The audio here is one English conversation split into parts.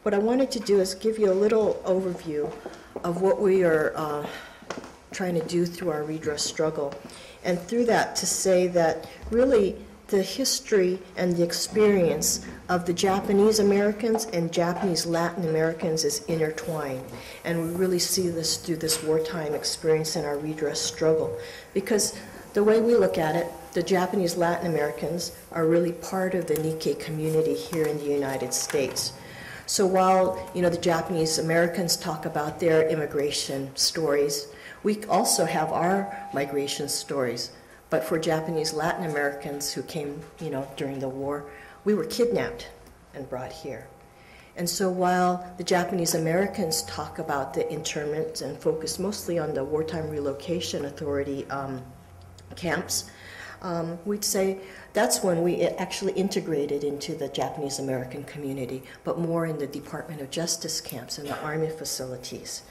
what I wanted to do is give you a little overview of what we are trying to do through our redress struggle. And through that to say that really the history and the experience of the Japanese Americans and Japanese Latin Americans is intertwined. And we really see this through this wartime experience in our redress struggle. Because the way we look at it, the Japanese Latin Americans are really part of the Nikkei community here in the United States. So while, you know, the Japanese Americans talk about their immigration stories, we also have our migration stories. But for Japanese Latin Americans who came, you know, during the war, we were kidnapped and brought here. And so while the Japanese Americans talk about the internment and focus mostly on the Wartime Relocation Authority camps, we'd say that's when we actually integrated into the Japanese American community, but more in the Department of Justice camps and the Army facilities.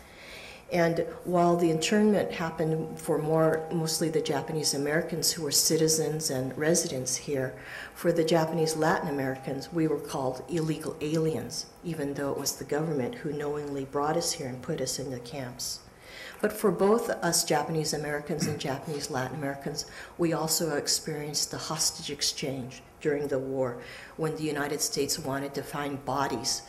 And while the internment happened for mostly the Japanese Americans who were citizens and residents here, for the Japanese Latin Americans, we were called illegal aliens, even though it was the government who knowingly brought us here and put us in the camps. But for both us Japanese Americans and Japanese Latin Americans, we also experienced the hostage exchange during the war when the United States wanted to find bodies,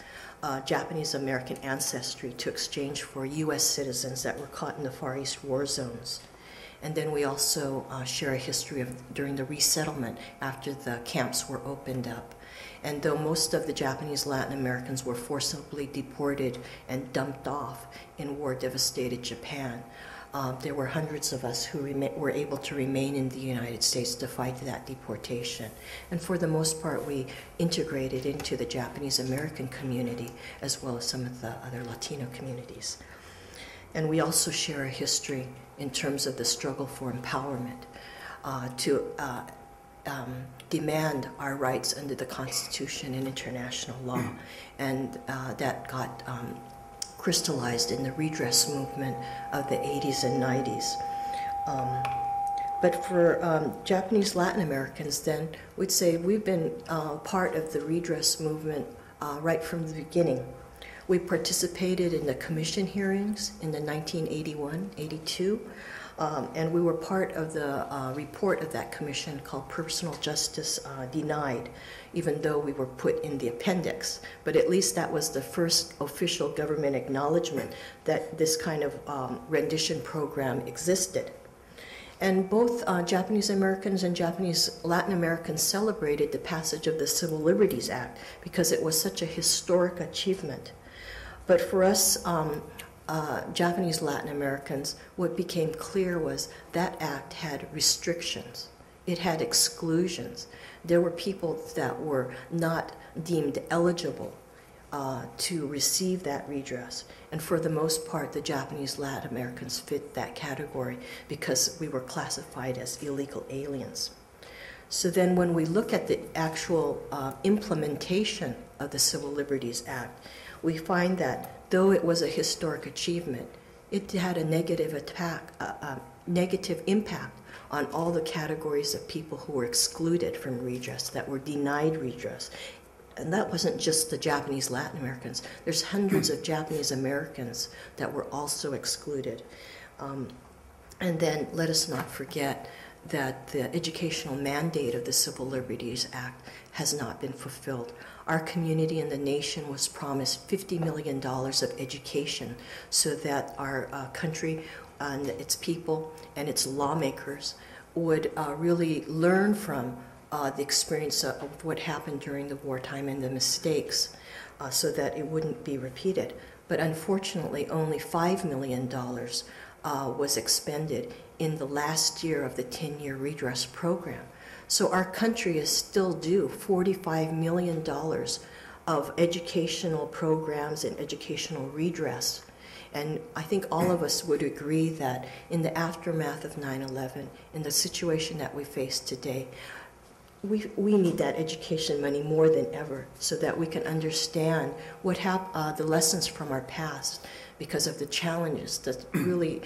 Japanese American ancestry, to exchange for U.S. citizens that were caught in the Far East war zones. And then we also share a history of during the resettlement after the camps were opened up. And though most of the Japanese Latin Americans were forcibly deported and dumped off in war-devastated Japan, there were hundreds of us who were able to remain in the United States to fight that deportation. And for the most part, we integrated into the Japanese American community as well as some of the other Latino communities. And we also share a history in terms of the struggle for empowerment to demand our rights under the Constitution and international law. And that got crystallized in the redress movement of the 80s and 90s. But for Japanese Latin Americans, then, we'd say we've been part of the redress movement right from the beginning. We participated in the commission hearings in the 1981-82, and we were part of the report of that commission called Personal Justice Denied, even though we were put in the appendix. But at least that was the first official government acknowledgement that this kind of rendition program existed. And both Japanese Americans and Japanese Latin Americans celebrated the passage of the Civil Liberties Act because it was such a historic achievement. But for us, Japanese Latin Americans, what became clear was that act had restrictions. It had exclusions. There were people that were not deemed eligible to receive that redress. And for the most part, the Japanese Latin Americans fit that category because we were classified as illegal aliens. So then when we look at the actual implementation of the Civil Liberties Act, we find that though it was a historic achievement, it had a negative impact on all the categories of people who were excluded from redress, that were denied redress. And that wasn't just the Japanese Latin Americans. There's hundreds of Japanese Americans that were also excluded. And then let us not forget that the educational mandate of the Civil Liberties Act has not been fulfilled. Our community and the nation was promised $50 million of education so that our country and its people and its lawmakers would really learn from the experience of what happened during the wartime and the mistakes so that it wouldn't be repeated. But unfortunately, only $5 million was expended in the last year of the 10-year redress program. So our country is still due $45 million of educational programs and educational redress. And I think all of us would agree that in the aftermath of 9/11, in the situation that we face today, we need that education money more than ever so that we can understand what the lessons from our past because of the challenges, the really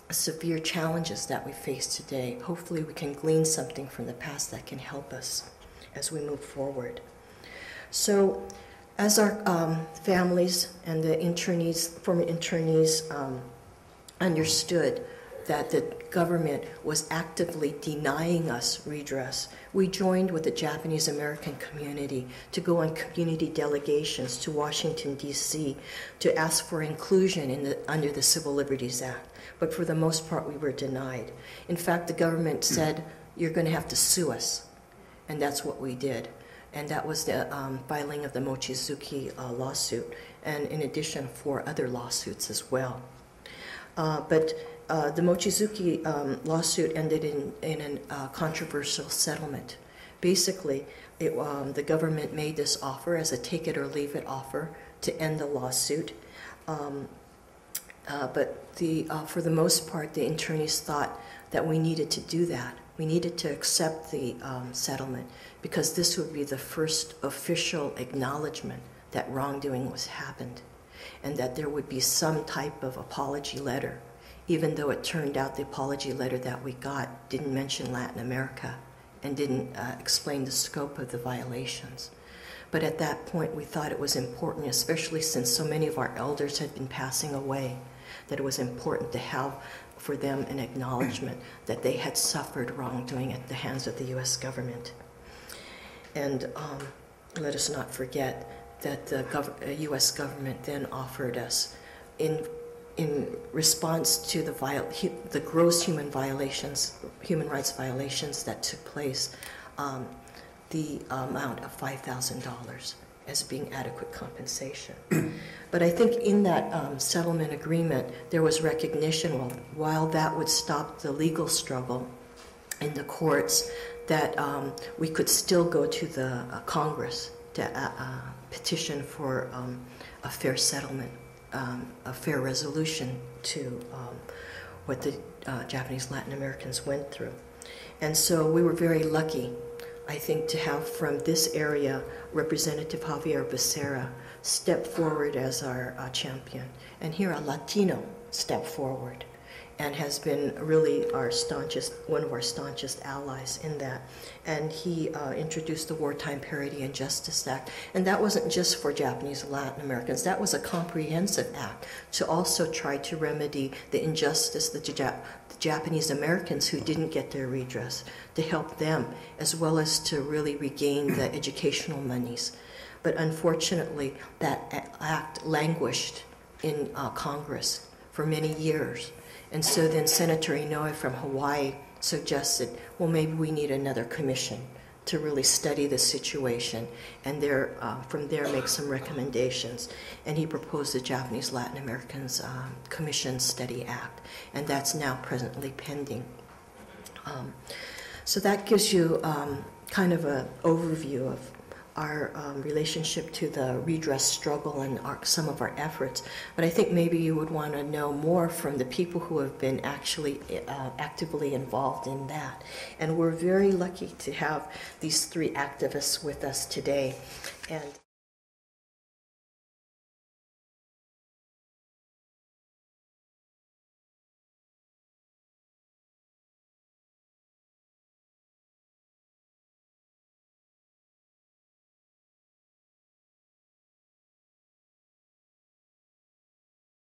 severe challenges that we face today. Hopefully we can glean something from the past that can help us as we move forward. So As our families and the internees, former internees, understood that the government was actively denying us redress, we joined with the Japanese American community to go on community delegations to Washington, D.C. to ask for inclusion under the Civil Liberties Act. But for the most part, we were denied. In fact, the government said, "You're going to have to sue us." And that's what we did. And that was the filing of the Mochizuki lawsuit, and in addition, 4 other lawsuits as well. But the Mochizuki lawsuit ended in a controversial settlement. Basically, the government made this offer as a take-it-or-leave-it offer to end the lawsuit. But for the most part, the internees thought that we needed to do that. We needed to accept the settlement because this would be the first official acknowledgement that wrongdoing was happened and that there would be some type of apology letter, even though it turned out the apology letter that we got didn't mention Latin America and didn't explain the scope of the violations. But at that point, we thought it was important, especially since so many of our elders had been passing away, that it was important to have for them an acknowledgement that they had suffered wrongdoing at the hands of the U.S. government. And let us not forget that the U.S. government then offered us, in response to the gross human rights violations that took place, the amount of $5,000 as being adequate compensation. But I think in that settlement agreement, there was recognition, while that would stop the legal struggle in the courts, that we could still go to the Congress to petition for a fair settlement, a fair resolution to what the Japanese Latin Americans went through. And so we were very lucky, I think, to have from this area Representative Javier Becerra step forward as our champion. And here a Latino step forward and has been really one of our staunchest allies in that. And he introduced the Wartime Parity and Justice Act. And that wasn't just for Japanese Latin Americans. That was a comprehensive act to also try to remedy the injustice that the Japanese Americans who didn't get their redress, to help them, as well as to really regain the educational monies. But unfortunately, that act languished in Congress for many years. And so then Senator Inoue from Hawaii suggested, well, maybe we need another commission to really study the situation and from there make some recommendations. And he proposed the Japanese Latin Americans Commission Study Act, and that's now presently pending. So that gives you kind of an overview of our relationship to the redress struggle and some of our efforts. But I think maybe you would want to know more from the people who have been actually actively involved in that. And we're very lucky to have these 3 activists with us today. And